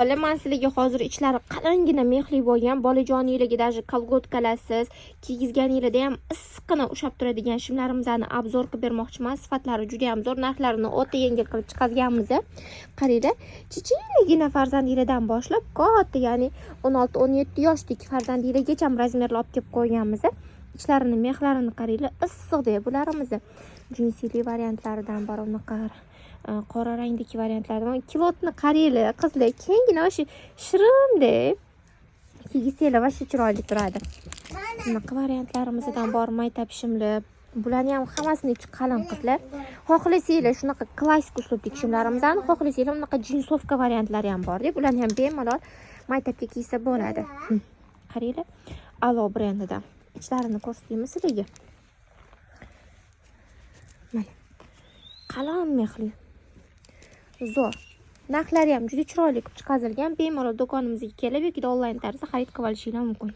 Man sizlarga hozir ichlari qalingina mexli bo'lgan, bolajoninglarga даже kolgotkalasiz, kiygizganinglarda ham issiqqina ushab turadigan shimlarimizni obzor qilib bermoqchiman. Sifatlari juda ham zo'r, narxlarini o'ta yengil qilib chiqarganmiz. Qaranglar, kichikligina farzandinglardan boshlab katta, ya'ni 16-17 yoshdagi farzandinglargacha razmerli olib kelib qo'yganmiz. Ichlarini, mexlarini qaranglar, issiqda bularimiz. Jinsli variantlaridan bor, unaqa qora rangdagi variantlardan. Kilotni qaranglar, qizlar, kengina o'sha shirimdek kiygizsanglar va chiroyli turadi. Bunaqa variantlarimizdan bor, mayta pishimli. Bularni ham hammasini ichi qalin qizlar. Xohlasanglar shunaqa klassik uslubdagi shimlarimizdan, xohlasanglar unaqa jinsovka variantlari ham bor deb, ularni ham bemalol maytabga kiysa bo'ladi. Qaranglar, Alo brendidan. Ichlarini ko'rsataymi sizlarga? Mana. Qalin mexli. Zo'r. Narxlari ham juda chiroyli qilib chiqarilgan. Bemalol do'konimizga kelib yoki onlayn tarzda xarid qilib olishingiz mumkin.